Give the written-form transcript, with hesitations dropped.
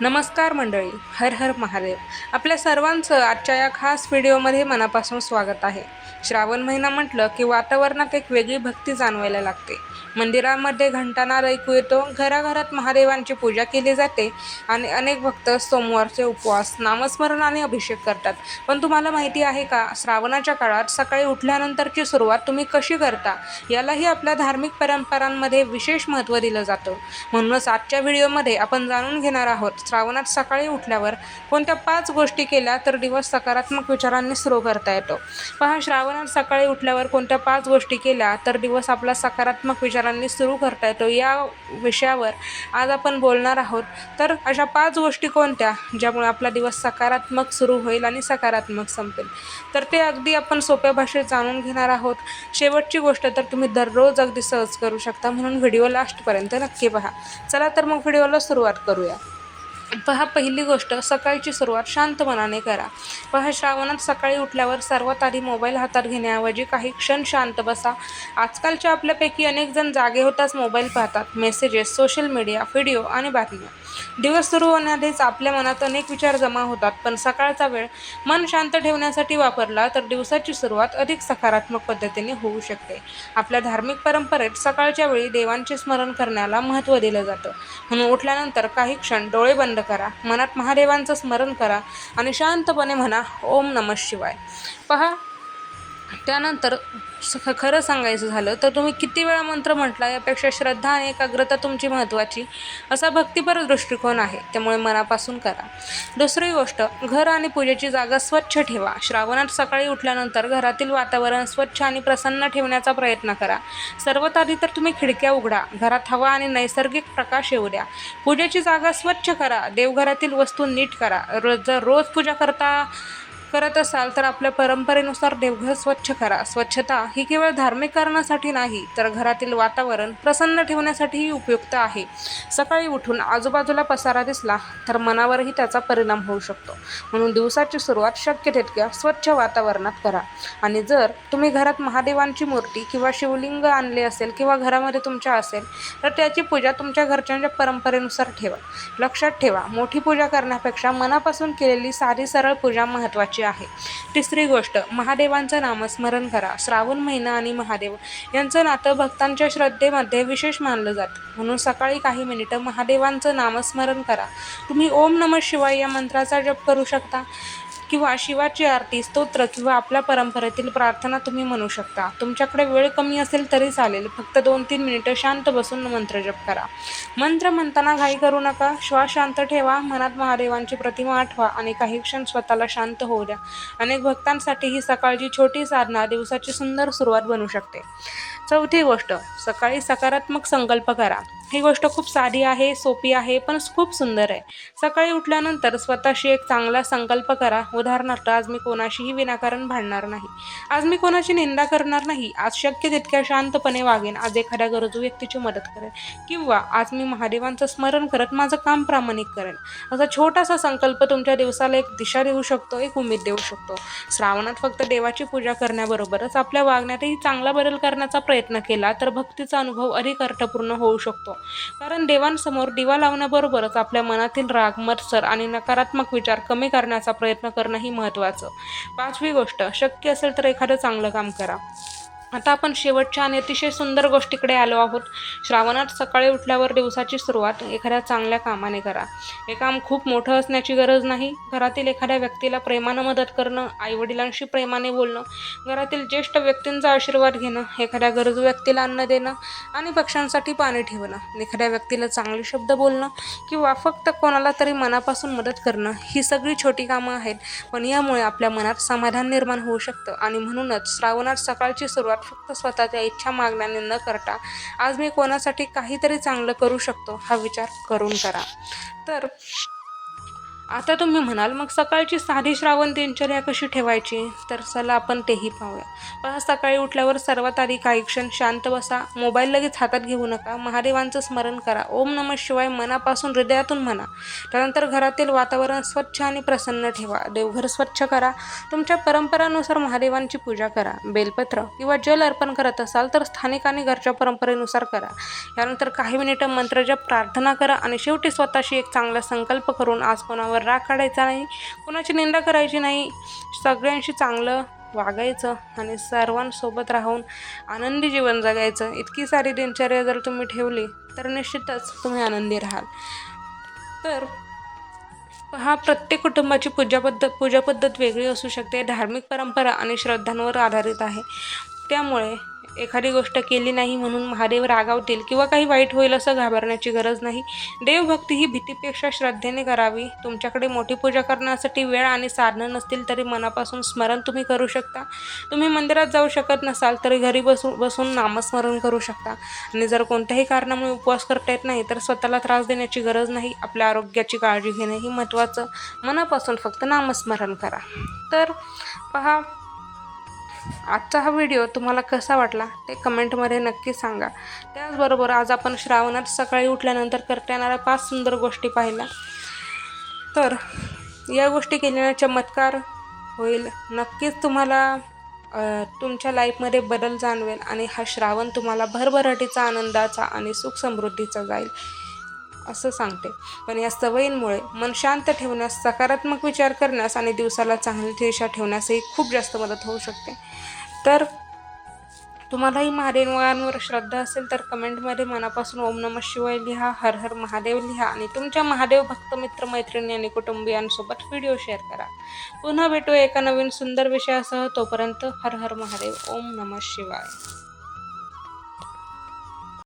नमस्कार मंडळी, हर हर महादेव. आपल्या सर्वांचं आजच्या या खास व्हिडिओमध्ये मनापासून स्वागत आहे. श्रावण महिना म्हटलं की वातावरणात एक वेगळी भक्ती जाणवायला लागते. मंदिरांमध्ये घंटानाद ऐकू येतो, घराघरात महादेवांची पूजा केली जाते आणि अनेक भक्त सोमवारचे उपवास, नामस्मरण आणि अभिषेक करतात. पण तुम्हाला माहिती आहे का, श्रावणाच्या काळात सकाळी उठल्यानंतरची सुरुवात तुम्ही कशी करता यालाही आपल्या धार्मिक परंपरांमध्ये विशेष महत्त्व दिलं जातं. म्हणूनच आजच्या व्हिडिओमध्ये आपण जाणून घेणार आहोत, श्रावणात सकाळी उठल्यावर कोणत्या 5 गोष्टी केल्या तर दिवस सकारात्मक विचारांनी सुरू करता येतो. पहा, श्रावणात सकाळी उठल्यावर कोणत्या 5 गोष्टी केल्या तर दिवस आपला सकारात्मक विचारांनी सुरू करता येतो, या विषयावर आज आपण बोलणार आहोत. तर अशा 5 गोष्टी कोणत्या ज्यामुळे आपला दिवस सकारात्मक सुरू होईल आणि सकारात्मक संपेल, तर ते अगदी आपण सोप्या भाषेत जाणून घेणार आहोत. शेवटची गोष्ट तर तुम्ही दररोज अगदी सहज करू शकता, म्हणून व्हिडिओ लास्टपर्यंत नक्की पहा. चला तर मग व्हिडिओला सुरुवात करूया. पहा, पहिली गोष्ट, सकाळची सुरुवात शांत मनाने करा. पहा, श्रावणात सकाळी उठल्यावर सर्वात आधी मोबाईल हातात घेण्याऐवजी काही क्षण शांत बसा. आजकालच्या आपल्यापैकी अनेक जण जागे होताच मोबाईल पाहतात. मेसेजेस, सोशल मीडिया, व्हिडिओ आणि बातम्या. दिवस सुरू होण्याआधीच आपल्या मनात अनेक विचार जमा होतात, पण सकाळचा वेळ मन शांत ठेवण्यासाठी वापरला तर दिवसाची सुरुवात अधिक सकारात्मक पद्धतीने होऊ शकते. आपल्या धार्मिक परंपरेत सकाळच्या वेळी देवांचे स्मरण करण्याला महत्त्व दिलं जातं. म्हणून उठल्यानंतर काही क्षण डोळे बंद करा, मनात महादेवांचं स्मरण करा आणि शांतपणे म्हणा, ओम नमः शिवाय. पहा, त्यानंतर खरं सांगायचं झालं तर तुम्ही किती वेळा मंत्र म्हटला यापेक्षा श्रद्धा आणि एकाग्रता तुमची महत्त्वाची, असा भक्तिपर दृष्टिकोन आहे. त्यामुळे मनापासून करा. दुसरी गोष्ट, घर आणि पूजेची जागा स्वच्छ ठेवा. श्रावणात सकाळी उठल्यानंतर घरातील वातावरण स्वच्छ आणि प्रसन्न ठेवण्याचा प्रयत्न करा. सर्वात आधी तर तुम्ही खिडक्या उघडा, घरात हवा आणि नैसर्गिक प्रकाश येऊ द्या. पूजेची जागा स्वच्छ करा, देवघरातील वस्तू नीट करा. जर रोज पूजा करत असाल तर आपल्या परंपरेनुसार देवघर स्वच्छ करा. स्वच्छता ही केवळ धार्मिक कारणासाठी नाही, तर घरातील वातावरण प्रसन्न ठेवण्यासाठीही उपयुक्त आहे. सकाळी उठून आजूबाजूला पसारा दिसला तर मनावरही त्याचा परिणाम होऊ शकतो. म्हणून दिवसाची सुरुवात शक्य तितक्या स्वच्छ वातावरणात करा. आणि जर तुम्ही घरात महादेवांची मूर्ती किंवा शिवलिंग आणले असेल किंवा घरामध्ये तुमच्या असेल तर त्याची पूजा तुमच्या घरच्यांच्या परंपरेनुसार ठेवा. लक्षात ठेवा, मोठी पूजा करण्यापेक्षा मनापासून केलेली साधी सरळ पूजा महत्त्वाची आहे. तिसरी गोष्ट, महादेवांचं नामस्मरण करा. श्रावण महिना आणि महादेव यांचं नातं भक्तांच्या श्रद्धेमध्ये विशेष मानलं जातं. म्हणून सकाळी काही मिनिटं महादेवांचं नामस्मरण करा. तुम्ही ओम नमः शिवाय या मंत्राचा जप करू शकता किंवा शिवाची आरती, स्तोत्र किंवा आपल्या परंपरेतील प्रार्थना तुम्ही म्हणू शकता. तुमच्याकडे वेळ कमी असेल तरी चालेल, फक्त 2-3 मिनिटं शांत बसून मंत्र जप करा. मंत्र म्हणताना घाई करू नका, श्वास शांत ठेवा, मनात महादेवांची प्रतिमा आठवा आणि काही क्षण स्वतःला शांत होऊ द्या. अनेक भक्तांसाठी ही सकाळची छोटी साधना दिवसाची सुंदर सुरुवात बनू शकते. चौथी गोष्ट, सकाळी सकारात्मक संकल्प करा. ही गोष्ट खूप साधी आहे, सोपी आहे, पण खूप सुंदर आहे. सकाळी उठल्यानंतर स्वतःशी एक चांगला संकल्प करा. उदाहरणार्थ, आज मी कोणाशीही विनाकारण भांडणार नाही, आज मी कोणाची निंदा करणार नाही, आज शक्य तितक्या शांतपणे वागेन, आज एखाद्या गरजू व्यक्तीची मदत करेन, किंवा आज मी महादेवांचं स्मरण करत माझं काम प्रामाणिक करेन. असा छोटासा संकल्प तुमच्या दिवसाला एक दिशा देऊ शकतो, एक उमेद देऊ शकतो. श्रावणात फक्त देवाची पूजा करण्याबरोबरच आपल्या वागण्यातही चांगला बदल करण्याचा प्रयत्न केला तर भक्तीचा अनुभव अधिक अर्थपूर्ण होऊ शकतो. कारण देवांसमोर दिवा लावण्याबरोबरच आपल्या मनातील राग, मत्सर आणि नकारात्मक विचार कमी करण्याचा प्रयत्न करणंही महत्त्वाचं. 5वी गोष्ट, शक्य असेल तर एखादं चांगलं काम करा. आता आपण शेवटच्या आणि अतिशय सुंदर गोष्टीकडे आलो आहोत. श्रावणात सकाळी उठल्यावर दिवसाची सुरुवात एखाद्या चांगल्या कामाने करा. हे काम खूप मोठं असण्याची गरज नाही. घरातील एखाद्या व्यक्तीला प्रेमानं मदत करणं, आईवडिलांशी प्रेमाने बोलणं, घरातील ज्येष्ठ व्यक्तींचा आशीर्वाद घेणं, एखाद्या गरजू व्यक्तीला अन्न देणं आणि पक्ष्यांसाठी पाणी ठेवणं, एखाद्या व्यक्तीला चांगले शब्द बोलणं किंवा फक्त कोणाला तरी मनापासून मदत करणं, ही सगळी छोटी कामं आहेत, पण यामुळे आपल्या मनात समाधान निर्माण होऊ शकतं. आणि म्हणूनच श्रावणात सकाळची सुरुवात फक्त स्वतःच्या इच्छा मागण्याने न करता, आज मी कोणासाठी काहीतरी चांगलं करू शकतो हा विचार करून करा. तर आता तुम्ही म्हणाल मग सकाळची साधी श्रावण दिनचर्या कशी ठेवायची, तर चला आपण तेही पाहूया. पहा, सकाळी उठल्यावर सर्वात आधी काही क्षण शांत बसा. मोबाईल लगेच हातात घेऊ नका. महादेवांचं स्मरण करा. ओम नमः शिवाय मनापासून हृदयातून म्हणा. त्यानंतर घरातील वातावरण स्वच्छ आणि प्रसन्न ठेवा. देवघर स्वच्छ करा. तुमच्या परंपरानुसार महादेवांची पूजा करा. बेलपत्र किंवा जल अर्पण करत असाल तर स्थानिक आणि घरच्या परंपरेनुसार करा. यानंतर काही मिनिटं मंत्रजप प्रार्थना करा आणि शेवटी स्वतःशी एक चांगला संकल्प करून आज कोणावर राग काढायचा नाही, कुणाची निंदा करायची नाही, सगळ्यांशी चांगलं वागायचं आणि सर्वांसोबत राहून आनंदी जीवन जगायचं. इतकी सारी दिनचर्या जर तुम्ही ठेवली तर निश्चितच तुम्ही आनंदी राहाल. तर पहा, प्रत्येक कुटुंबाची पूजा पद्धत वेगळी असू शकते. धार्मिक परंपरा आणि श्रद्धांवर आधारित आहे. त्यामुळे एखादी गोष्ट केली नाही म्हणून महादेव रागावतील किंवा काही वाईट होईल असं घाबरण्याची गरज नाही. देवभक्ती ही भीतीपेक्षा श्रद्धेने करावी. तुमच्याकडे मोठी पूजा करण्यासाठी वेळ आणि साधनं नसतील तरी मनापासून स्मरण तुम्ही करू शकता. तुम्ही मंदिरात जाऊ शकत नसाल तरी घरी बसून नामस्मरण करू शकता. आणि जर कोणत्याही कारणामुळे उपवास करता येत नाही तर स्वतःला त्रास देण्याची गरज नाही. आपल्या आरोग्याची काळजी घेणे ही महत्त्वाचं. मनापासून फक्त नामस्मरण करा. तर पहा, आजचा हा व्हिडिओ तुम्हाला कसा वाटला ते कमेंटमध्ये नक्की सांगा. त्याचबरोबर आज आपण श्रावणात सकाळी उठल्यानंतर करता येणाऱ्या 5 सुंदर गोष्टी पाहिल्या. तर या गोष्टी केल्याने चमत्कार होईल. नक्कीच तुम्हाला तुमच्या लाईफमध्ये बदल जाणवेल आणि हा श्रावण तुम्हाला भरभराटीचा, आनंदाचा आणि सुख समृद्धीचा जाईल असं सांगते. पण या सवयींमुळे मन शांत ठेवण्यास, सकारात्मक विचार करण्यास आणि दिवसाला चांगली दिशा ठेवण्यासही खूप जास्त मदत होऊ शकते. तर तुम्हालाही महादेवांवर श्रद्धा असेल तर कमेंटमध्ये मनापासून ओम नमः शिवाय लिहा, हर हर महादेव लिहा आणि तुमच्या महादेव भक्त मित्र, मैत्रिणी आणि कुटुंबियांसोबत व्हिडिओ शेअर करा. पुन्हा भेटूया एका नवीन सुंदर विषयासह. तोपर्यंत हर हर महादेव. ओम नमः शिवाय.